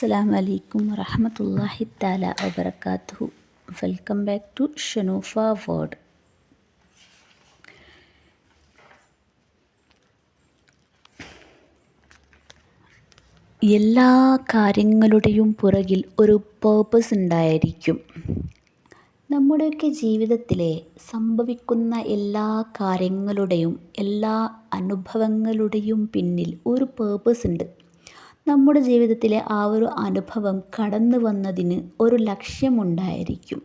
അസ്സലാമു അലൈക്കും വറഹ്മത്തുള്ളാഹി തആല വബറകാതുഹു. Welcome back to Shanoofa word. എല്ലാ കാര്യങ്ങളുടെയും പുറകിൽ ഒരു പേർപ്പസ് ഉണ്ടായിരിക്കും. നമ്മുടെയൊക്കെ ജീവിതത്തിലെ സംഭവിക്കുന്ന എല്ലാ കാര്യങ്ങളുടെയും എല്ലാ അനുഭവങ്ങളുടെയും പിന്നിൽ ഒരു പേർപ്പസ് ഉണ്ട്. നമ്മുടെ ജീവിതത്തിലെ ആ ഒരു അനുഭവം കടന്നു വന്നതിന് ഒരു ലക്ഷ്യമുണ്ടായിരിക്കും.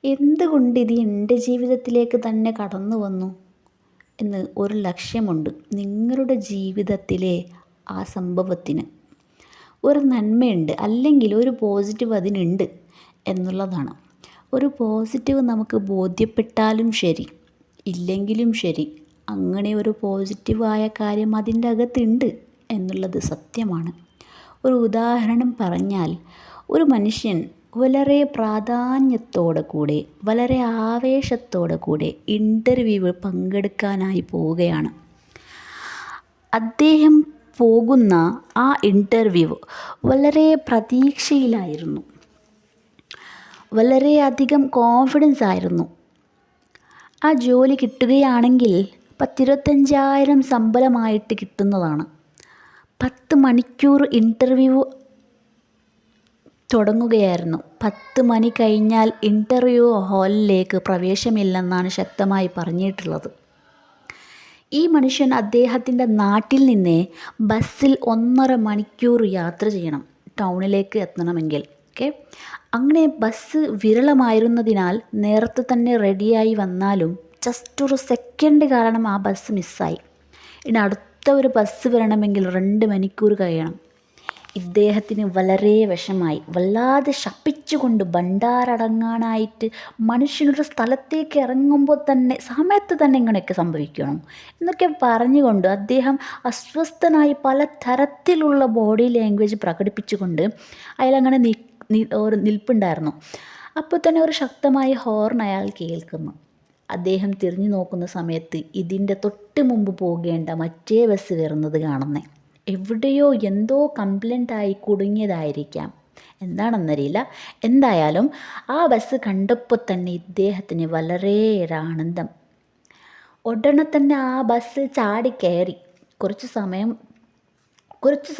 എന്തുകൊണ്ട് ഇത് എൻ്റെ ജീവിതത്തിലേക്ക് തന്നെ കടന്നു വന്നു എന്ന് ഒരു ലക്ഷ്യമുണ്ട്. നിങ്ങളുടെ ജീവിതത്തിലെ ആ സംഭവത്തിന് ഒരു നന്മയുണ്ട്, അല്ലെങ്കിൽ ഒരു പോസിറ്റീവ് അതിനുണ്ട് എന്നുള്ളതാണ്. ഒരു പോസിറ്റീവ് നമുക്ക് ബോധ്യപ്പെട്ടാലും ശരി, ഇല്ലെങ്കിലും ശരി, അങ്ങനെ ഒരു പോസിറ്റീവായ കാര്യം അതിൻ്റെ അകത്തുണ്ട് എന്നുള്ളത് സത്യമാണ്. ഒരു ഉദാഹരണം പറഞ്ഞാൽ, ഒരു മനുഷ്യൻ വളരെ പ്രാധാന്യത്തോടെ കൂടെ, വളരെ ആവേശത്തോടെ കൂടെ ഇൻ്റർവ്യൂ പങ്കെടുക്കാനായി പോവുകയാണ്. അദ്ദേഹം പോകുന്ന ആ ഇൻ്റർവ്യൂ വളരെ പ്രതീക്ഷയിലായിരുന്നു, വളരെയധികം കോൺഫിഡൻസ് ആയിരുന്നു. ആ ജോലി കിട്ടുകയാണെങ്കിൽ 10-25,000 ശമ്പളമായിട്ട് കിട്ടുന്നതാണ്. 10 മണിക്കൂർ ഇൻ്റർവ്യൂ തുടങ്ങുകയായിരുന്നു. 10 മണി കഴിഞ്ഞാൽ ഇൻ്റർവ്യൂ ഹാളിലേക്ക് പ്രവേശമില്ലെന്നാണ് ശക്തമായി പറഞ്ഞിട്ടുള്ളത്. ഈ മനുഷ്യൻ അദ്ദേഹത്തിൻ്റെ നാട്ടിൽ നിന്ന് ബസ്സിൽ 1.5 മണിക്കൂർ യാത്ര ചെയ്യണം ടൗണിലേക്ക് എത്തണമെങ്കിൽ. അങ്ങനെ ബസ് വിരളമായിരുന്നതിനാൽ നേരത്തെ തന്നെ റെഡിയായി വന്നാലും ജസ്റ്റ് ഒരു സെക്കൻഡ് കാരണം ആ ബസ് മിസ്സായി. ഇനി അടുത്ത ഒരു ബസ് വരണമെങ്കിൽ 2 മണിക്കൂർ കഴിയണം. ഇദ്ദേഹത്തിന് വളരെ വിഷമായി, വല്ലാതെ ശപിച്ചുകൊണ്ട് ഭണ്ഡാരടങ്ങാനായിട്ട് മനുഷ്യനൊരു സ്ഥലത്തേക്ക് ഇറങ്ങുമ്പോൾ തന്നെ സമയത്ത് തന്നെ ഇങ്ങനെയൊക്കെ സംഭവിക്കണം എന്നൊക്കെ പറഞ്ഞുകൊണ്ട് അദ്ദേഹം അസ്വസ്ഥനായി പല തരത്തിലുള്ള ബോഡി ലാംഗ്വേജ് പ്രകടിപ്പിച്ചുകൊണ്ട് അയാളങ്ങനെ ഒരു നിൽപ്പുണ്ടായിരുന്നു. അപ്പോൾ തന്നെ ഒരു ശക്തമായ ഹോർൺ അയാൾ കേൾക്കുന്നു. അദ്ദേഹം തിരിഞ്ഞു നോക്കുന്ന സമയത്ത് ഇതിൻ്റെ തൊട്ട് മുമ്പ് പോകേണ്ട മറ്റേ ബസ് വരുന്നത് കാണുന്നേ. എവിടെയോ എന്തോ കംപ്ലൈൻ്റായി കുടുങ്ങിയതായിരിക്കാം, എന്താണെന്നറിയില്ല. എന്തായാലും ആ ബസ് കണ്ടപ്പോൾ തന്നെ ഇദ്ദേഹത്തിന് വളരെയേറെ ആനന്ദം. ഉടനെ തന്നെ ആ ബസ് ചാടി കയറി. കുറച്ച്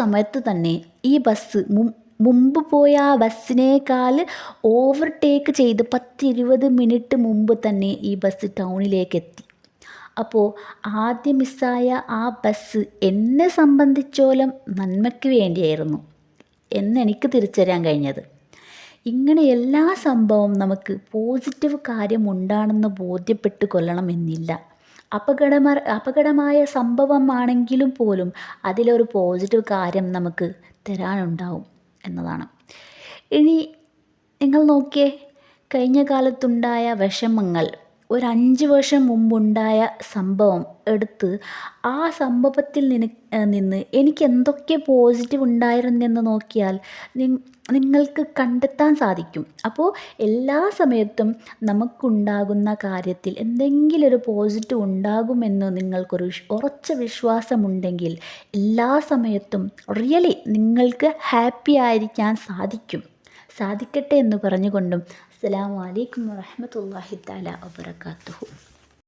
സമയത്ത് തന്നെ ഈ ബസ് മുമ്പ് പോയ ആ ബസ്സിനേക്കാൾ ഓവർടേക്ക് ചെയ്ത് 10-20 മിനിറ്റ് മുമ്പ് തന്നെ ഈ ബസ് ടൗണിലേക്ക് എത്തി. അപ്പോൾ ആദ്യം മിസ്സായ ആ ബസ് എന്നെ സംബന്ധിച്ചോളം നന്മയ്ക്ക് വേണ്ടിയായിരുന്നു എന്നെനിക്ക് തിരിച്ചറിയാൻ കഴിഞ്ഞത്. ഇങ്ങനെ എല്ലാ സംഭവവും നമുക്ക് പോസിറ്റീവ് കാര്യമുണ്ടാണെന്ന് ബോധ്യപ്പെട്ട് കൊള്ളണമെന്നില്ല. അപകടമായ സംഭവമാണെങ്കിലും പോലും അതിലൊരു പോസിറ്റീവ് കാര്യം നമുക്ക് തരാനുണ്ടാവും എന്നതാണ്. ഇനി നിങ്ങൾ നോക്കിയേ, കഴിഞ്ഞ കാലത്തുണ്ടായ വിഷമങ്ങൾ, ഒരു 5 വർഷം മുമ്പുണ്ടായ സംഭവം എടുത്ത് ആ സംഭവത്തിൽ നിന്ന് എനിക്ക് എന്തൊക്കെ പോസിറ്റീവ് ഉണ്ടായിരുന്നെന്ന് നോക്കിയാൽ നിങ്ങൾക്ക് കണ്ടെത്താൻ സാധിക്കും. അപ്പോൾ എല്ലാ സമയത്തും നമുക്കുണ്ടാകുന്ന കാര്യത്തിൽ എന്തെങ്കിലും ഒരു പോസിറ്റീവ് ഉണ്ടാകുമെന്ന് നിങ്ങൾക്കൊരു ഉറച്ച വിശ്വാസമുണ്ടെങ്കിൽ എല്ലാ സമയത്തും റിയലി നിങ്ങൾക്ക് ഹാപ്പി ആയിരിക്കാൻ സാധിക്കട്ടെ എന്ന് പറഞ്ഞുകൊണ്ടും അസ്സലാമു അലൈക്കും വറഹ്മത്തുള്ളാഹി തആല വബറകാതുഹു.